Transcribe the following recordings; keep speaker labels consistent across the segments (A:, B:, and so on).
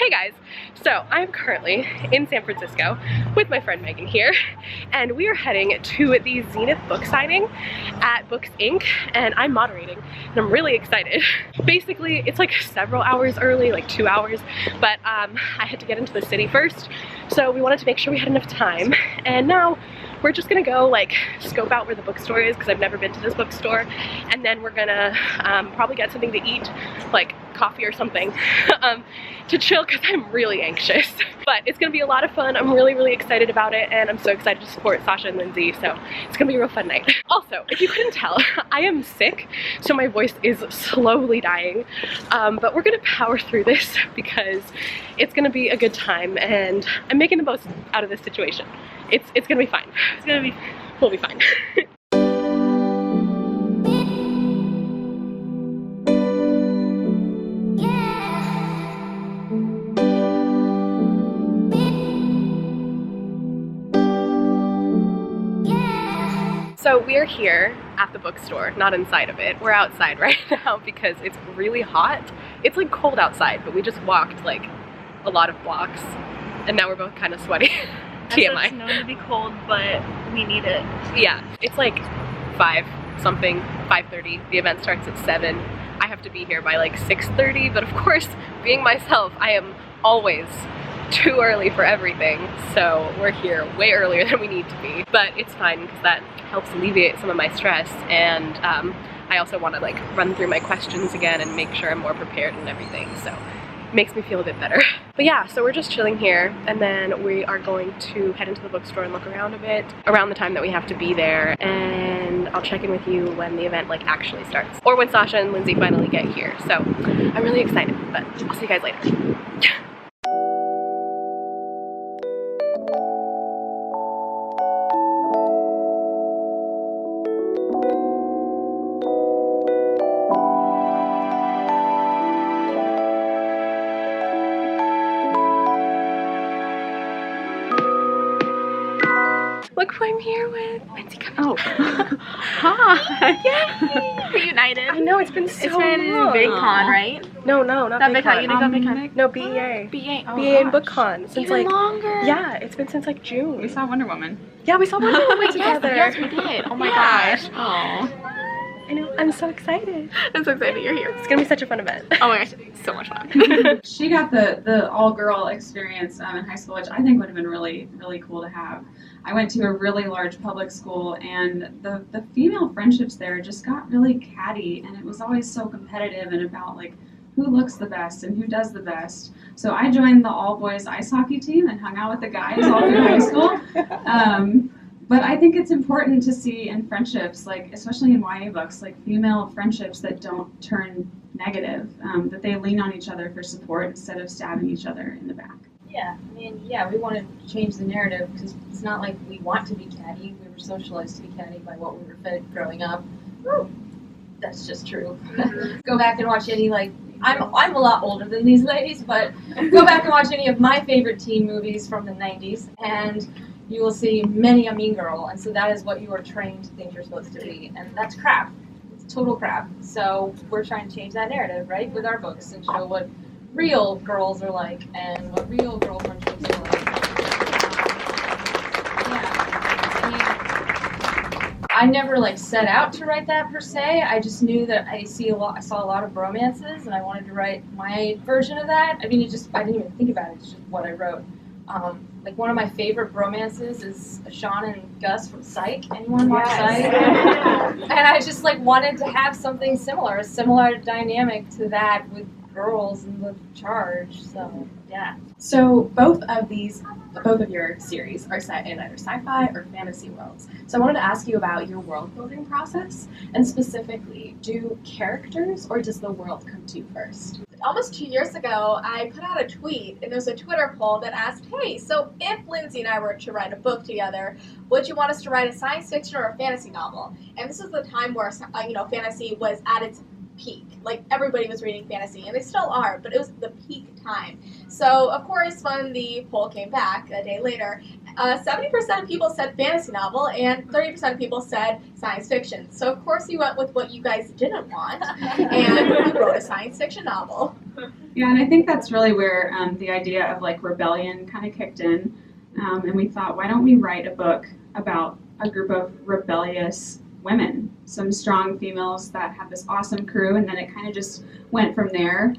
A: Hey guys, so I'm currently in San Francisco with my friend Meaghan here, and we are heading to the Zenith book signing at Books Inc. and I'm moderating and I'm really excited. Basically it's like several hours early, like 2 hours, but I had to get into the city first, so we wanted to make sure we had enough time, and now we're just gonna go like scope out where the bookstore is because I've never been to this bookstore, and then we're gonna probably get something to eat, like coffee or something, to chill because I'm really anxious. But it's gonna be a lot of fun. I'm really excited about it, and I'm so excited to support Sasha and Lindsay, so it's gonna be a real fun night. Also, if you couldn't tell, I am sick, so my voice is slowly dying, but we're gonna power through this because it's gonna be a good time, and I'm making the most out of this situation. It's gonna be fine. We'll be fine. So we're here at the bookstore, not inside of it. We're outside right now because it's really hot. It's like cold outside, but we just walked like a lot of blocks, and now we're both kind of sweaty. TMI.
B: It's known to be cold, but we need it.
A: Yeah, it's like 5:30. The event starts at 7. I have to be here by like 6:30, but of course, being myself, I am always too early for everything, so we're here way earlier than we need to be. But it's fine because that helps alleviate some of my stress, and I also want to like run through my questions again and make sure I'm more prepared and everything, so it makes me feel a bit better. But yeah, so we're just chilling here, and then we are going to head into the bookstore and look around a bit around the time that we have to be there, and I'll check in with you when the event like actually starts, or when Sasha and Lindsay finally get here. So I'm really excited, but I'll see you guys later. Look who I'm here with. Lindsay, come.
B: Oh. Hi. Yay. Reunited.
A: I know, it's been so long.
B: It's been VidCon, right?
A: No, not
B: Not
A: VidCon.
B: VidCon. You didn't go VidCon?
A: No, BEA.
B: BA. Oh,
A: BEA and BookCon. Since
B: even
A: like
B: longer.
A: Yeah, it's been since like June.
C: We saw Wonder Woman.
A: Yeah, we saw Wonder Woman together.
B: Yes, we did. Oh my
C: Yeah.
B: gosh. Oh.
A: I know, I'm so excited.
B: I'm so excited you're here.
A: It's gonna be such a fun event.
B: Oh my gosh, so much fun.
C: She got the all-girl experience in high school, which I think would have been really cool to have. I went to a really large public school, and the female friendships there just got really catty, and it was always so competitive and about like who looks the best and who does the best. So I joined the all-boys ice hockey team and hung out with the guys all through high school. But I think it's important to see in friendships, like especially in YA books, like female friendships that don't turn negative, that they lean on each other for support instead of stabbing each other in the back.
D: Yeah, I mean, yeah, we want to change the narrative because it's not like we want to be catty. We were socialized to be catty by what we were fed growing up. Woo. That's just true. Go back and watch any, like, I'm a lot older than these ladies, but go back and watch any of my favorite teen movies from the 90s, and you will see many a mean girl, and so that is what you are trained to think you're supposed to be, and that's crap. It's total crap. So we're trying to change that narrative, right, with our books and show what real girls are like and what real girl friendships are like. Yeah, I mean, I never like set out to write that per se. I just knew that I saw a lot of romances, and I wanted to write my version of that. I mean, I didn't even think about it. It's just what I wrote. Like one of my favorite romances is Sean and Gus from Psych. Anyone watch Psych? And I just like wanted to have something similar, a similar dynamic to that with girls in the charge. So yeah.
E: So both of your series are set in either sci-fi or fantasy worlds. So I wanted to ask you about your world building process, and specifically, do characters or does the world come to you first?
F: Almost 2 years ago, I put out a tweet, and there was a Twitter poll that asked, hey, so if Lindsay and I were to write a book together, would you want us to write a science fiction or a fantasy novel? And this is the time where, fantasy was at its peak. Like, everybody was reading fantasy, and they still are, but it was the peak time. So, of course, when the poll came back a day later, 70% of people said fantasy novel, and 30% of people said science fiction. So, of course, we went with what you guys didn't want, and we wrote a science fiction novel.
C: Yeah, and I think that's really where the idea of like rebellion kind of kicked in. And we thought, why don't we write a book about a group of rebellious women, some strong females that have this awesome crew, and then it kind of just went from there.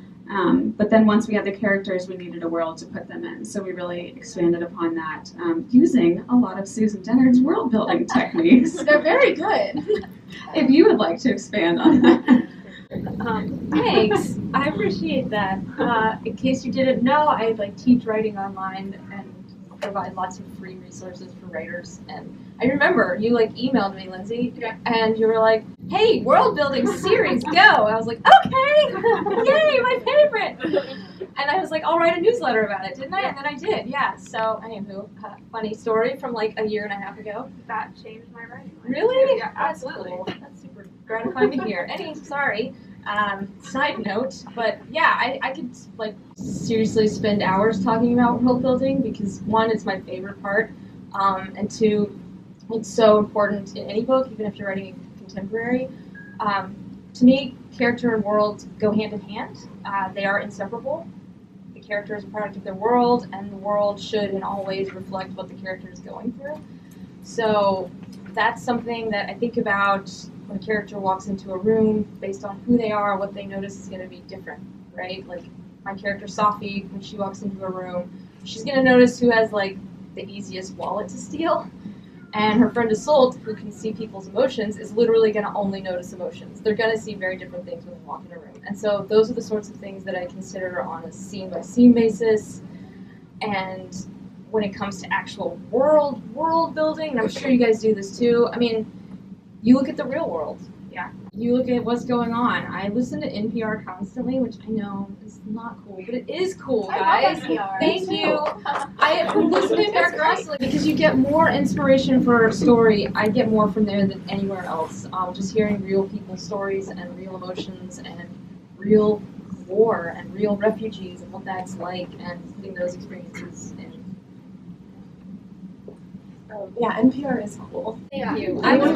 C: But then once we had the characters, we needed a world to put them in. So we really expanded upon that using a lot of Susan Dennard's world building techniques.
F: They're very good.
C: If you would like to expand on that.
D: Thanks. I appreciate that. In case you didn't know, I like teach writing online and provide lots of free resources for writers. And I remember you like emailed me, Lindsay, and you were like, "Hey, world building series, go!" I was like, "Okay, yay, my favorite!" And I was like, "I'll write a newsletter about it, didn't I?" And then I did, yeah. So, anywho, funny story from like a year and a half ago.
E: That changed my writing.
D: Really?
E: Yeah, absolutely.
D: That's cool. That's super gratifying to hear. Side note, but yeah, I could like seriously spend hours talking about world building because one, it's my favorite part, and two, it's so important in any book, even if you're writing a contemporary. To me, character and world go hand in hand. They are inseparable. The character is a product of their world, and the world should in all ways reflect what the character is going through. So that's something that I think about when a character walks into a room. Based on who they are, what they notice is going to be different, right? Like my character Safi, when she walks into a room, she's going to notice who has like the easiest wallet to steal. And her friend Isolde, who can see people's emotions, is literally going to only notice emotions. They're going to see very different things when they walk in a room. And so those are the sorts of things that I consider on a scene-by-scene basis. And when it comes to actual world building, and I'm sure you guys do this too, I mean, you look at the real world.
E: Yeah.
D: You look at what's going on. I listen to NPR constantly, which I know is not cool, but it is cool, guys. Thank you. I listen to NPR constantly because you get more inspiration for a story. I get more from there than anywhere else. Just hearing real people's stories and real emotions and real war and real refugees and what that's like and putting those experiences in.
E: Yeah, NPR is cool.
D: Thank you.
E: I was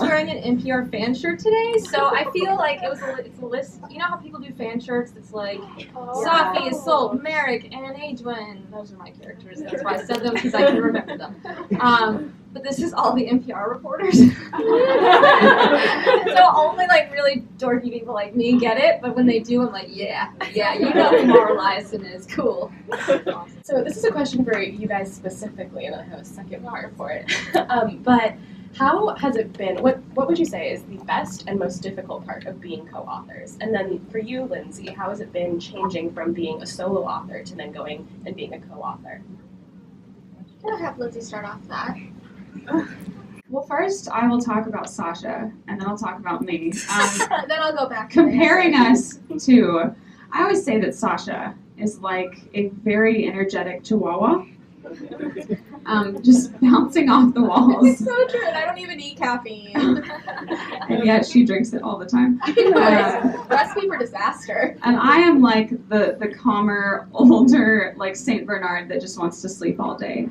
D: wearing an NPR fan shirt today, so I feel like it's a list. You know how people do fan shirts? It's like Safi, Isolde, Merrick, and Adwin. Those are my characters. That's why I said them because I can remember them. But this is all the NPR reporters. So only like really dorky people like me get it, but when they do, I'm like, yeah, you know who Mara Liasson is. Cool.
E: So this is a question for you guys specifically, and then I have a second part for it. But how has it been? What would you say is the best and most difficult part of being co-authors? And then for you, Lindsay, how has it been changing from being a solo author to then going and being a co-author?
F: I'm gonna have Lindsay start off that.
C: Well, first I will talk about Sasha, and then I'll talk about me.
F: Then I'll go back.
C: Comparing us to, I always say that Sasha is like a very energetic chihuahua, just bouncing off the walls.
F: It's so true, and I don't even eat caffeine.
C: And yet she drinks it all the time.
F: Recipe for disaster.
C: And I am like the calmer, older, like Saint Bernard that just wants to sleep all day.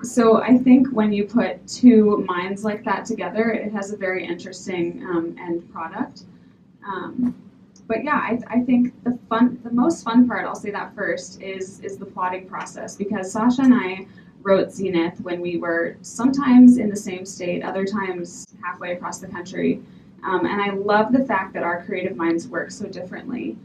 C: So I think when you put two minds like that together, it has a very interesting end product. But yeah, I think the most fun part, I'll say that first, is the plotting process, because Sasha and I wrote Zenith when we were sometimes in the same state, other times halfway across the country. And I love the fact that our creative minds work so differently.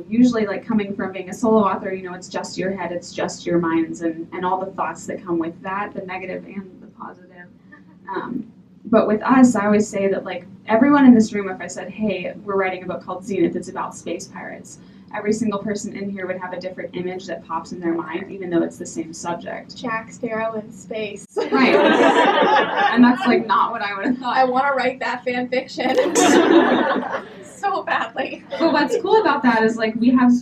C: Usually, like coming from being a solo author, you know, it's just your head, it's just your minds, and all the thoughts that come with that, the negative and the positive. But with us, I always say that, like, everyone in this room, if I said, hey, we're writing a book called Zenith, it's about space pirates, every single person in here would have a different image that pops in their mind, even though it's the same subject.
F: Jack Sparrow in space.
C: Right. And that's, like, not what I would have thought.
F: I want to write that fan fiction. So badly.
C: But what's cool about that is, like, we have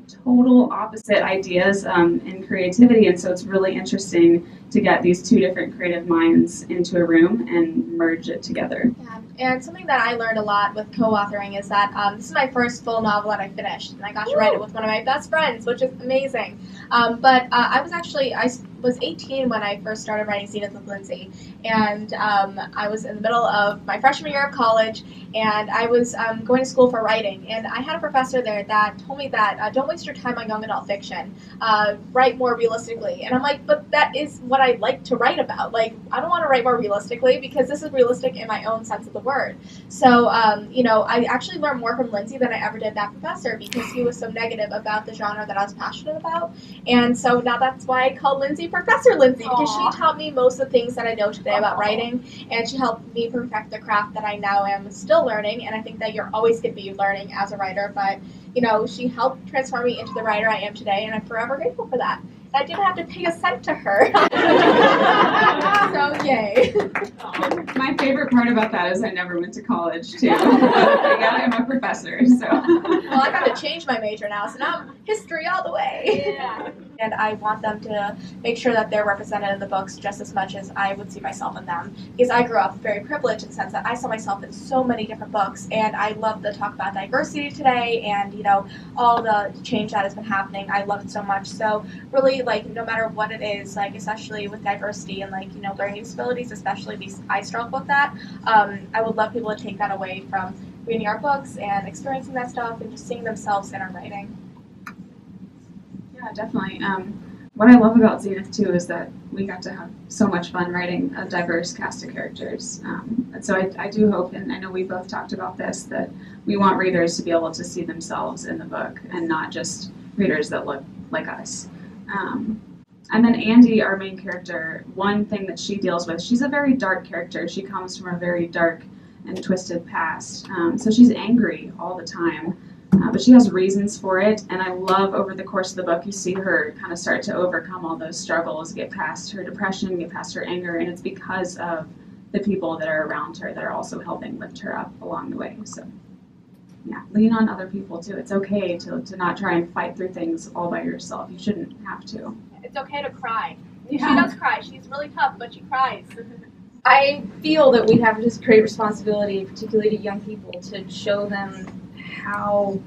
C: total opposite ideas in creativity, and so it's really interesting to get these two different creative minds into a room and merge it together.
F: Yeah. And something that I learned a lot with co-authoring is that this is my first full novel that I finished, and I got to write it with one of my best friends, which is amazing. But I was 18 when I first started writing Zenith with Lindsay, and I was in the middle of my freshman year of college, and I was going to school for writing, and I had a professor there that told me that don't waste your time on young adult fiction, write more realistically. And I'm like, but that is what I like to write about. Like, I don't want to write more realistically because this is realistic in my own sense of the word. So, I actually learned more from Lindsay than I ever did that professor because he was so negative about the genre that I was passionate about. And so now that's why I call Lindsay Professor Lindsay, because she taught me most of the things that I know today about writing, and she helped me perfect the craft that I now am still learning. And I think that you're always going to be learning as a writer, but she helped transform me into the writer I am today, and I'm forever grateful for that. I didn't have to pay a cent to her. So yay.
C: My favorite part about that is I never went to college too. Yeah, I'm a professor, so.
F: Well, I got to change my major now, so now I'm history all the way.
E: Yeah.
F: And I want them to make sure that they're represented in the books just as much as I would see myself in them. Because I grew up very privileged in the sense that I saw myself in so many different books, and I love the talk about diversity today and, all the change that has been happening. I love it so much. So really, no matter what it is, especially with diversity and, learning disabilities, especially because I struggle with that, I would love people to take that away from reading our books and experiencing that stuff and just seeing themselves in our writing.
C: Yeah, definitely. What I love about Zenith too is that we got to have so much fun writing a diverse cast of characters. And so I do hope, and I know we both talked about this, that we want readers to be able to see themselves in the book and not just readers that look like us. And then Andy, our main character, one thing that she deals with, she's a very dark character. She comes from a very dark and twisted past. So she's angry all the time. But she has reasons for it, and I love over the course of the book you see her kind of start to overcome all those struggles, get past her depression, get past her anger, and it's because of the people that are around her that are also helping lift her up along the way. So yeah, lean on other people too. It's okay to not try and fight through things all by yourself. You shouldn't have to.
F: It's okay to cry.
C: Yeah.
F: She does cry. She's really tough, but she cries.
D: I feel that we have this great responsibility, particularly to young people, to show them how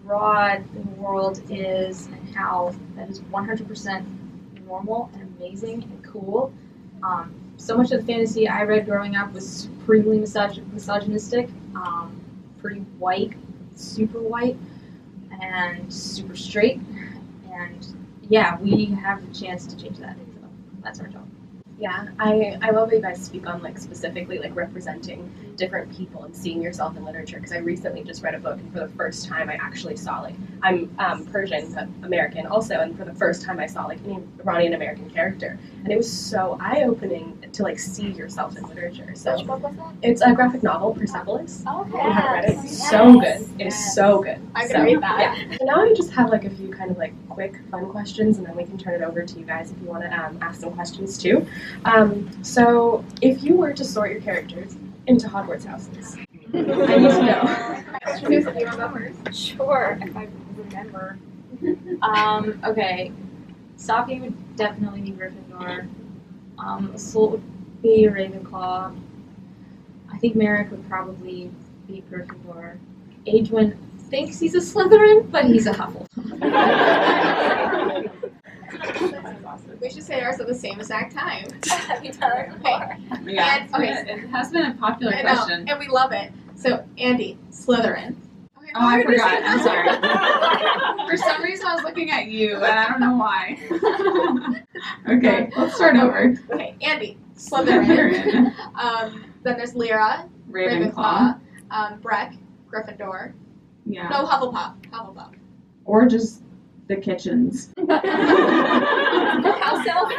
D: broad the world is and how that is 100% normal and amazing and cool. So much of the fantasy I read growing up was supremely misogynistic, pretty white, super white, and super straight. And yeah, we have the chance to change that. So that's our job.
E: Yeah, I love that you guys speak on specifically representing different people and seeing yourself in literature, because I recently just read a book, and for the first time I actually saw I'm Persian but American also, and for the first time I saw an Iranian American character, and it was so eye-opening to see yourself in literature. So
F: Which book was that?
E: it's a graphic novel, Persepolis.
F: Okay.
E: If you haven't read it, it's
F: Yes.
E: so good. It is
F: Yes.
E: so good.
F: I'm gonna read that.
E: Yeah. So now I just have a few kind of quick fun questions, and then we can turn it over to you guys if you want to ask some questions too. So if you were to sort your characters into Hogwarts houses, I need to know.
D: Sure, if I remember. Okay. Saki would definitely be Gryffindor. Assault would be Ravenclaw. I think Merrick would probably be Gryffindor. Adwin thinks he's a Slytherin, but he's a Hufflepuff.
F: We should say ours at the same exact time.
D: Every time.
F: Okay.
C: Yeah,
F: And, okay.
C: it has been a popular
F: I know,
C: question.
F: and we love it. So, Andy, Slytherin. Okay,
C: Oh, I
F: we're gonna
C: forgot.
F: say
C: I'm
F: that.
C: sorry. For some reason, I was looking at you, and I don't know why. Okay, let's start over.
F: Okay, Andy, Slytherin. Then there's Lyra,
C: Ravenclaw.
F: Breck, Gryffindor.
C: Yeah.
F: No, Hufflepuff.
C: Or just the kitchens.
F: House elf.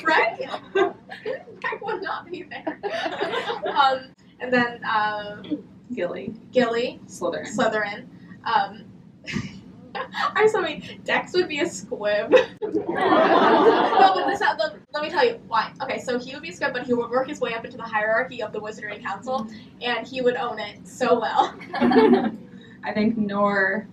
F: Breck? Breck would not be there. And then
C: Gilly.
F: Gilly,
C: Slytherin.
F: Slytherin. I'm sorry, Dex would be a squib. No, but let me tell you why. Okay, so he would be a squib, but he would work his way up into the hierarchy of the Wizarding Council, and he would own it so well.
C: I think Nor,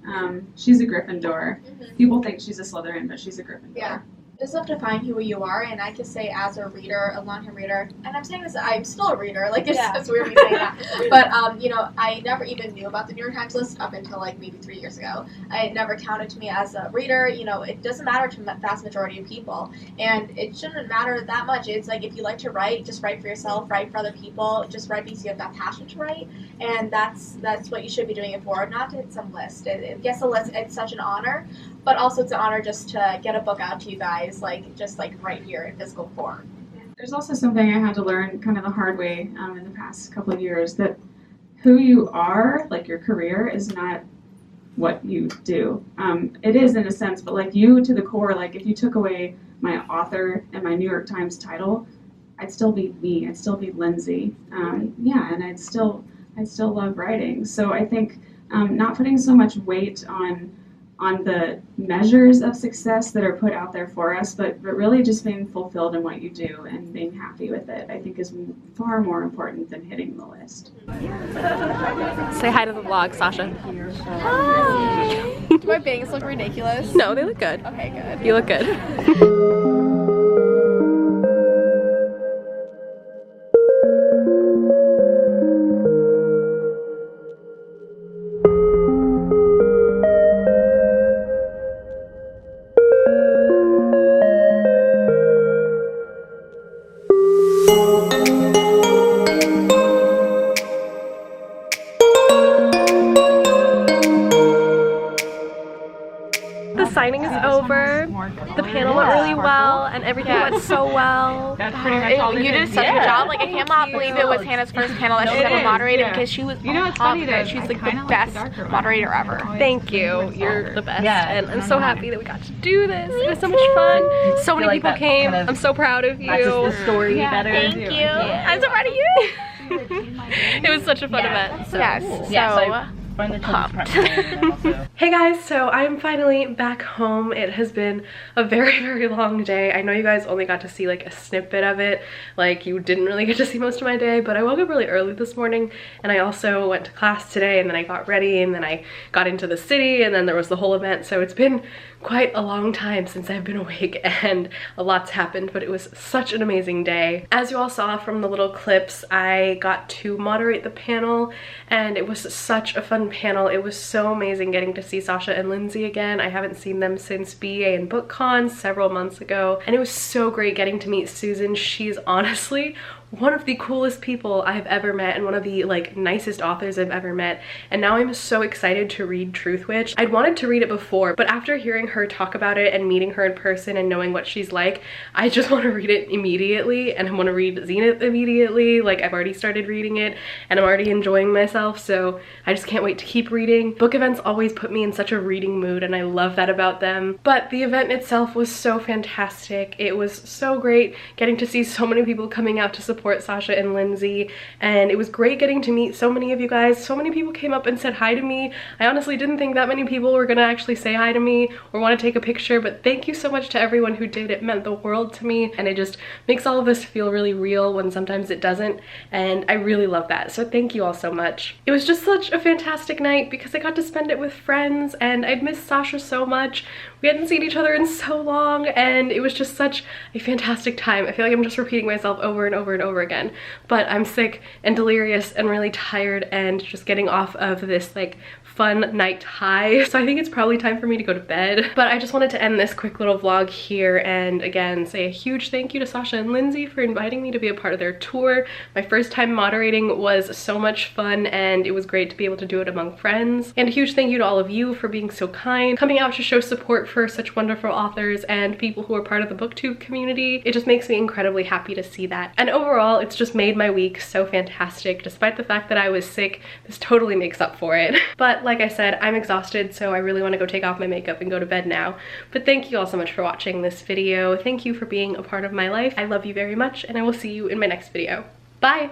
C: she's a Gryffindor. People think she's a Slytherin, but she's a Gryffindor.
F: Yeah. just have to find who you are, and I can say as a reader, a long-term reader, and I'm saying this, I'm still a reader, like it's weird me saying that, but you know, I never even knew about the New York Times list up until like maybe 3 years ago. It never counted to me as a reader. You know, it doesn't matter to the vast majority of people, and it shouldn't matter that much. It's like, if you like to write, just write for yourself, write for other people, just write because you have that passion to write, and that's what you should be doing it for, not to hit some list. Yes, the list, it's such an honor, but also it's an honor just to get a book out to you guys, like just like right here in physical form.
C: There's also something I had to learn kind of the hard way in the past couple of years, that who you are, like your career, is not what you do. It is in a sense, but like you to the core, like if you took away my author and my New York Times title, I'd still be me. I'd still be Lindsay. Yeah, and I'd still love writing. So I think not putting so much weight on the measures of success that are put out there for us, but really just being fulfilled in what you do and being happy with it, I think is far more important than hitting the list.
A: Say hi to the vlog, Sasha.
B: Hi. Do my bangs look ridiculous?
A: No, they look good.
B: Okay, good.
A: You look good. The signing is over. The panel went really well, and everything went so well.
B: That's pretty much all you did such a good job. Like, I cannot believe it was Hannah's first panel that she's ever moderated, because she was, you know, it's funny that she's like the best moderator ever.
A: Thank you. You're the best. And I'm so happy that we got to do this. It was so much fun. So many people came. I'm so proud of you.
G: The story better.
B: Thank you.
A: I'm so proud of you. It was such a fun event. So.
B: Yes.
A: Hey guys, so I'm finally back home. It has been a very, very long day. I know you guys only got to see like a snippet of it. Like, you didn't really get to see most of my day, but I woke up really early this morning, and I also went to class today, and then I got ready, and then I got into the city, and then there was the whole event. So it's been quite a long time since I've been awake, and a lot's happened, but it was such an amazing day. As you all saw from the little clips, I got to moderate the panel, and it was such a fun panel. It was so amazing getting to see Sasha and Lindsay again. I haven't seen them since BA and BookCon several months ago, and it was so great getting to meet Susan. She's honestly one of the coolest people I've ever met, and one of the like nicest authors I've ever met, and now I'm so excited to read Truthwitch. I'd wanted to read it before, but after hearing her talk about it and meeting her in person and knowing what she's like, I just want to read it immediately, and I want to read Zenith immediately. Like, I've already started reading it and I'm already enjoying myself, so I just can't wait to keep reading. Book events always put me in such a reading mood, and I love that about them. But the event itself was so fantastic. It was so great getting to see so many people coming out to support Sasha and Lindsay, and it was great getting to meet so many of you guys. So many people came up and said hi to me. I honestly didn't think that many people were gonna actually say hi to me or want to take a picture, but thank you so much to everyone who did. It meant the world to me, and it just makes all of this feel really real when sometimes it doesn't, and I really love that. So thank you all so much. It was just such a fantastic night because I got to spend it with friends, and I'd missed Sasha so much. We hadn't seen each other in so long, and it was just such a fantastic time. I feel like I'm just repeating myself over and over and over again, but I'm sick and delirious and really tired and just getting off of this like fun night high. So I think it's probably time for me to go to bed. But I just wanted to end this quick little vlog here and again say a huge thank you to Sasha and Lindsay for inviting me to be a part of their tour. My first time moderating was so much fun, and it was great to be able to do it among friends. And a huge thank you to all of you for being so kind, coming out to show support for such wonderful authors and people who are part of the booktube community. It just makes me incredibly happy to see that. And overall, it's just made my week so fantastic. Despite the fact that I was sick, this totally makes up for it. But like I said, I'm exhausted, so I really want to go take off my makeup and go to bed now. But thank you all so much for watching this video. Thank you for being a part of my life. I love you very much, and I will see you in my next video. Bye!